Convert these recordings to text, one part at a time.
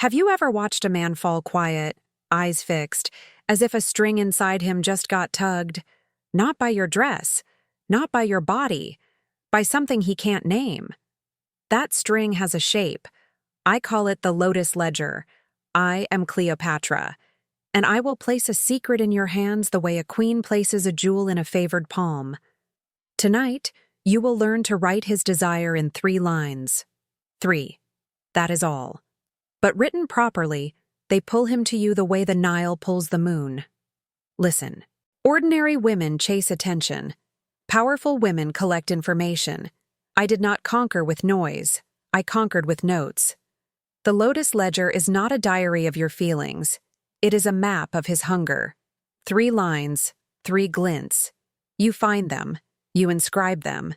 Have you ever watched a man fall quiet, eyes fixed, as if a string inside him just got tugged? Not by your dress, not by your body, by something he can't name. That string has a shape. I call it the Lotus Ledger. I am Cleopatra, and I will place a secret in your hands the way a queen places a jewel in a favored palm. Tonight, you will learn to write his desire in 3 lines. 3. That is all. But written properly, they pull him to you the way the Nile pulls the moon. Listen. Ordinary women chase attention. Powerful women collect information. I did not conquer with noise. I conquered with notes. The Lotus Ledger is not a diary of your feelings. It is a map of his hunger. 3 lines, 3 glints. You find them. You inscribe them.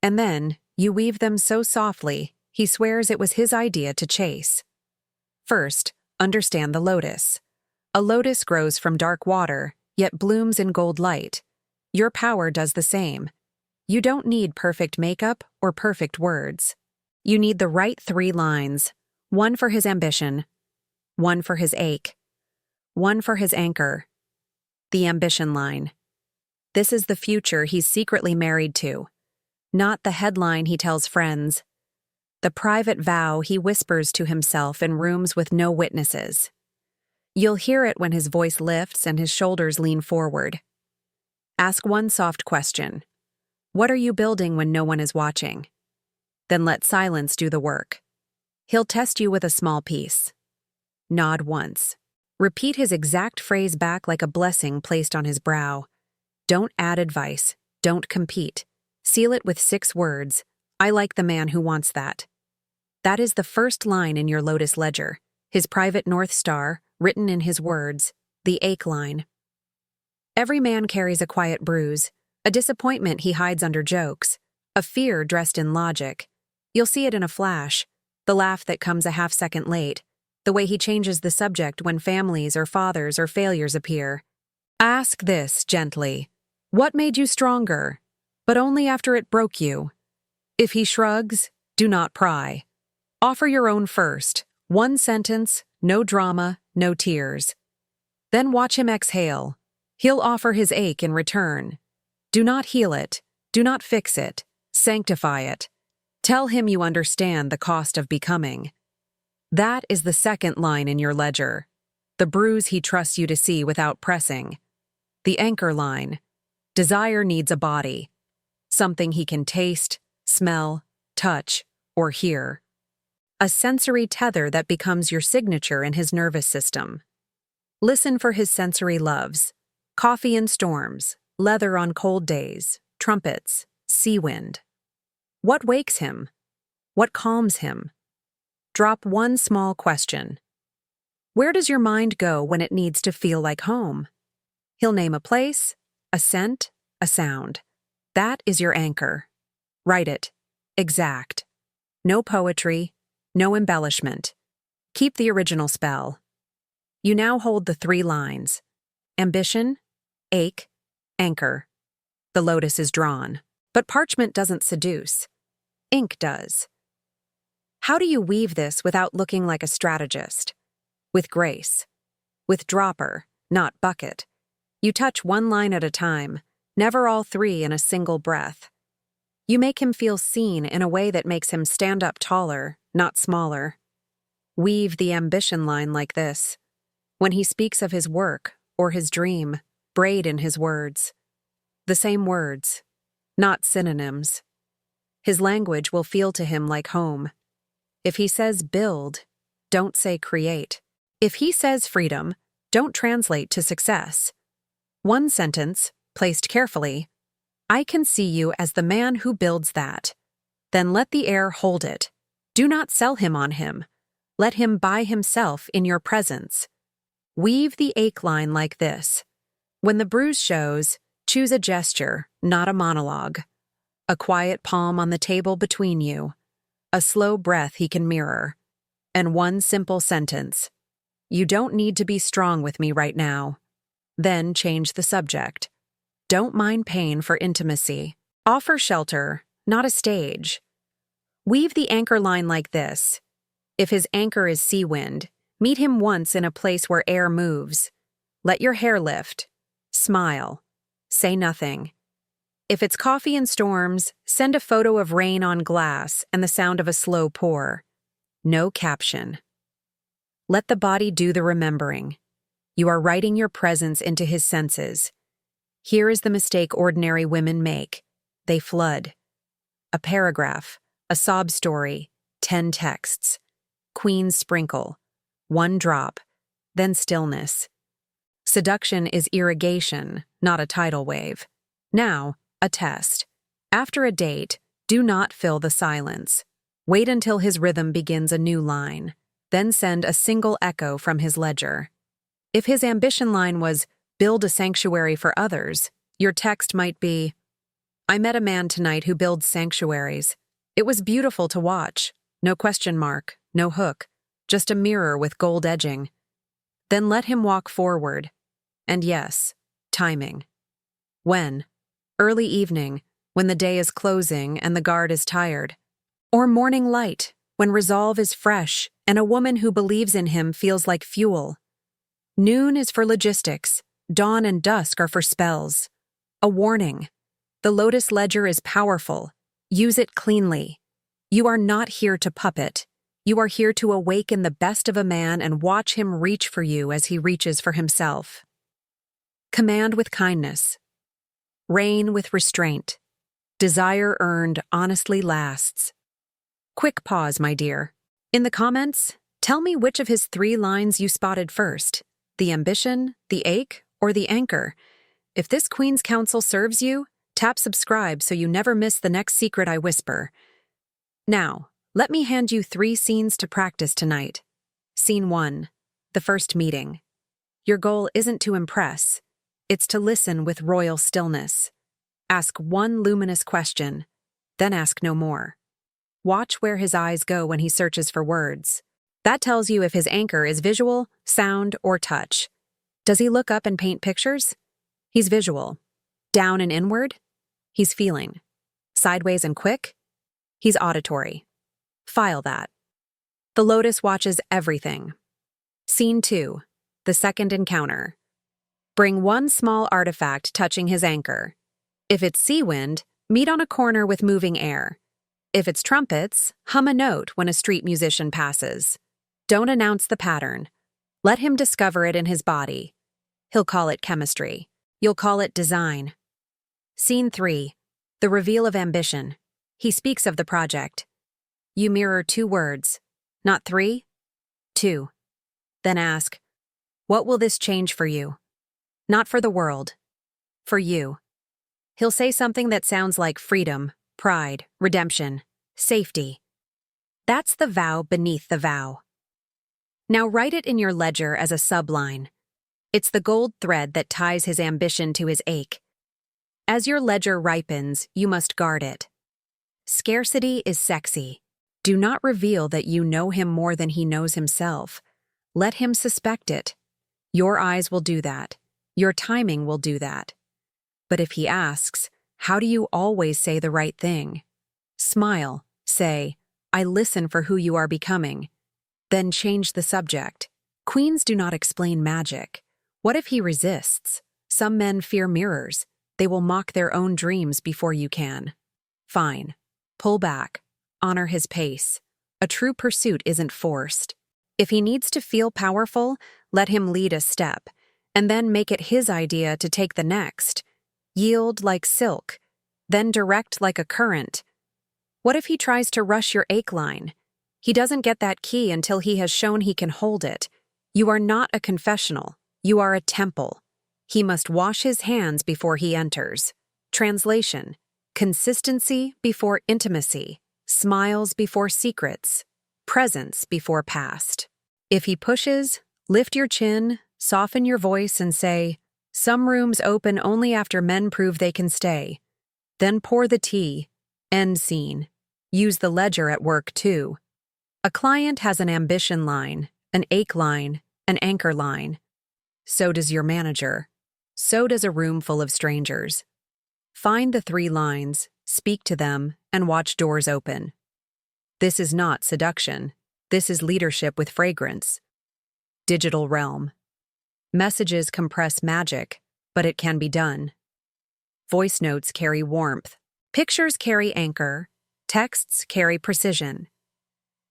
And then, you weave them so softly, he swears it was his idea to chase. First, understand the lotus. A lotus grows from dark water, yet blooms in gold light. Your power does the same. You don't need perfect makeup or perfect words. You need the right 3 lines, 1 for his ambition, 1 for his ache, 1 for his anchor. The ambition line. This is the future he's secretly married to, not the headline he tells friends. The private vow he whispers to himself in rooms with no witnesses. You'll hear it when his voice lifts and his shoulders lean forward. Ask 1 soft question. What are you building when no one is watching? Then let silence do the work. He'll test you with a small piece. Nod once. Repeat his exact phrase back like a blessing placed on his brow. Don't add advice. Don't compete. Seal it with 6 words. I like the man who wants that. That is the first line in your Lotus Ledger, his private North Star, written in his words, the ache line. Every man carries a quiet bruise, a disappointment he hides under jokes, a fear dressed in logic. You'll see it in a flash, the laugh that comes a half-second late, the way he changes the subject when families or fathers or failures appear. Ask this gently. What made you stronger? But only after it broke you. If he shrugs, do not pry. Offer your own first. 1 sentence, no drama, no tears. Then watch him exhale. He'll offer his ache in return. Do not heal it. Do not fix it. Sanctify it. Tell him you understand the cost of becoming. That is the 2nd line in your ledger. The bruise he trusts you to see without pressing. The anchor line. Desire needs a body. Something he can taste, smell, touch, or hear. A sensory tether that becomes your signature in his nervous system. Listen for his sensory loves. Coffee in storms, leather on cold days, trumpets, sea wind. What wakes him? What calms him? Drop 1 small question. Where does your mind go when it needs to feel like home? He'll name a place, a scent, a sound. That is your anchor. Write it. Exact. No poetry, no embellishment. Keep the original spell. You now hold the 3 lines. Ambition, ache, anchor. The lotus is drawn. But parchment doesn't seduce. Ink does. How do you weave this without looking like a strategist? With grace. With dropper, not bucket. You touch 1 line at a time, never all 3 in a single breath. You make him feel seen in a way that makes him stand up taller, not smaller. Weave the ambition line like this. When he speaks of his work or his dream, braid in his words. The same words, not synonyms. His language will feel to him like home. If he says build, don't say create. If he says freedom, don't translate to success. 1 sentence, placed carefully. I can see you as the man who builds that. Then let the air hold it. Do not sell him on him. Let him buy himself in your presence. Weave the ache line like this. When the bruise shows, choose a gesture, not a monologue. A quiet palm on the table between you. A slow breath he can mirror. And 1 simple sentence. You don't need to be strong with me right now. Then change the subject. Don't mind pain for intimacy. Offer shelter, not a stage. Weave the anchor line like this. If his anchor is sea wind, Meet him once in a place where air moves. Let your hair lift. Smile. Say nothing. If it's coffee and storms, send a photo of rain on glass and the sound of a slow pour. No caption. Let the body do the remembering. You are writing your presence into his senses. Here is the mistake ordinary women make. They flood. A paragraph, a sob story, 10 texts. Queens sprinkle. 1 drop, then stillness. Seduction is irrigation, not a tidal wave. Now, a test. After a date, do not fill the silence. Wait until his rhythm begins a new line. Then send a single echo from his ledger. If his ambition line was, build a sanctuary for others, your text might be, I met a man tonight who builds sanctuaries. It was beautiful to watch. No question mark, no hook, just a mirror with gold edging. Then let him walk forward. And yes, timing. When? Early evening, when the day is closing and the guard is tired. Or morning light, when resolve is fresh and a woman who believes in him feels like fuel. Noon is for logistics. Dawn and dusk are for spells. A warning. The Lotus Ledger is powerful. Use it cleanly. You are not here to puppet. You are here to awaken the best of a man and watch him reach for you as he reaches for himself. Command with kindness. Reign with restraint. Desire earned honestly lasts. Quick pause, my dear. In the comments, tell me which of his 3 lines you spotted first. The ambition, the ache, or the anchor. If this Queen's Counsel serves you, tap subscribe so you never miss the next secret I whisper. Now, let me hand you 3 scenes to practice tonight. Scene 1. The first meeting. Your goal isn't to impress. It's to listen with royal stillness. Ask 1 luminous question, then ask no more. Watch where his eyes go when he searches for words. That tells you if his anchor is visual, sound, or touch. Does he look up and paint pictures? He's visual. Down and inward? He's feeling. Sideways and quick? He's auditory. File that. The Lotus watches everything. Scene 2. The second encounter. Bring 1 small artifact touching his anchor. If it's sea wind, meet on a corner with moving air. If it's trumpets, hum a note when a street musician passes. Don't announce the pattern. Let him discover it in his body. He'll call it chemistry. You'll call it design. Scene 3. The reveal of ambition. He speaks of the project. You mirror 2 words. Not 3? 2. Then ask, what will this change for you? Not for the world. For you. He'll say something that sounds like freedom, pride, redemption, safety. That's the vow beneath the vow. Now write it in your ledger as a subline. It's the gold thread that ties his ambition to his ache. As your ledger ripens, you must guard it. Scarcity is sexy. Do not reveal that you know him more than he knows himself. Let him suspect it. Your eyes will do that. Your timing will do that. But if he asks, how do you always say the right thing? Smile. Say, I listen for who you are becoming. Then change the subject. Queens do not explain magic. What if he resists? Some men fear mirrors. They will mock their own dreams before you can. Fine. Pull back. Honor his pace. A true pursuit isn't forced. If he needs to feel powerful, let him lead a step, and then make it his idea to take the next. Yield like silk, then direct like a current. What if he tries to rush your ache line? He doesn't get that key until he has shown he can hold it. You are not a confessional. You are a temple. He must wash his hands before he enters. Translation: consistency before intimacy, smiles before secrets, presence before past. If he pushes, lift your chin, soften your voice, and say, some rooms open only after men prove they can stay. Then pour the tea. End scene. Use the ledger at work too. A client has an ambition line, an ache line, an anchor line. So does your manager. So does a room full of strangers. Find the 3 lines, speak to them, and watch doors open. This is not seduction. This is leadership with fragrance. digital realm. Messages compress magic, but it can be done. Voice notes carry warmth. Pictures carry anchor. Texts carry precision.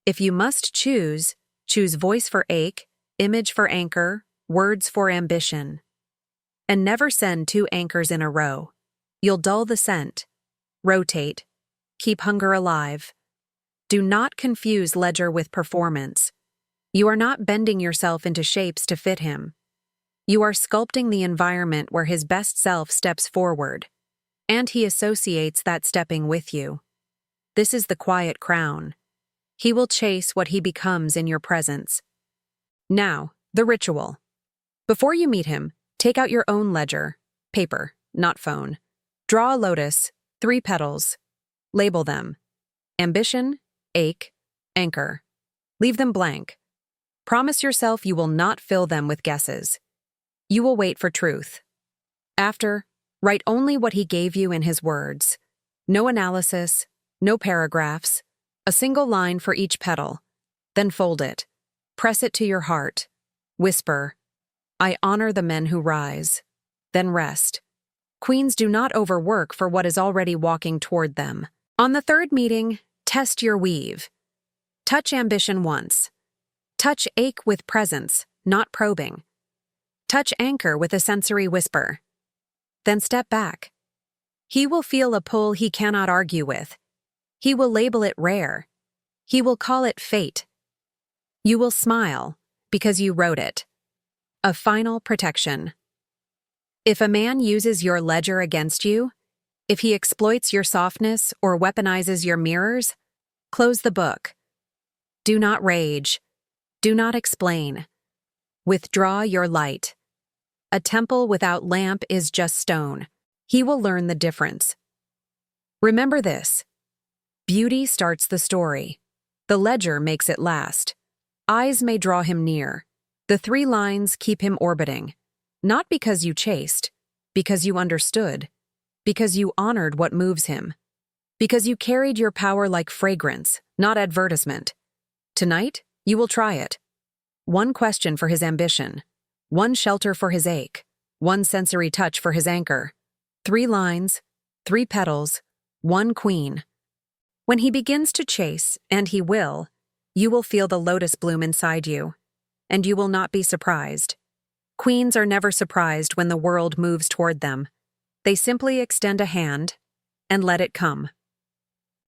If you must choose, choose voice for ache, image for anchor, words for ambition. And never send two anchors in a row. You'll dull the scent. Rotate. Keep hunger alive. Do not confuse ledger with performance. You are not bending yourself into shapes to fit him. You are sculpting the environment where his best self steps forward, and he associates that stepping with you. This is the quiet crown. He will chase what he becomes in your presence. Now, the ritual. Before you meet him, take out your own ledger, paper, not phone. Draw a lotus, 3 petals. Label them. Ambition, ache, anchor. Leave them blank. Promise yourself you will not fill them with guesses. You will wait for truth. After, write only what he gave you in his words. No analysis, no paragraphs, a single line for each petal. Then fold it. Press it to your heart. Whisper, I honor the men who rise. Then rest. Queens do not overwork for what is already walking toward them. On the third meeting, test your weave. Touch ambition once. Touch ache with presence, not probing. Touch anchor with a sensory whisper. Then step back. He will feel a pull he cannot argue with. He will label it rare. He will call it fate. You will smile because you wrote it. A final protection. If a man uses your ledger against you, if he exploits your softness or weaponizes your mirrors, close the book. Do not rage. Do not explain. Withdraw your light. A temple without lamp is just stone. He will learn the difference. Remember this. Beauty starts the story. The ledger makes it last. Eyes may draw him near. The 3 lines keep him orbiting. Not because you chased, because you understood, because you honored what moves him, because you carried your power like fragrance, not advertisement. Tonight, you will try it. 1 question for his ambition, 1 shelter for his ache, 1 sensory touch for his anchor, 3 lines, 3 petals, 1 queen. When he begins to chase, and he will, you will feel the lotus bloom inside you, and you will not be surprised. Queens are never surprised when the world moves toward them. They simply extend a hand and let it come.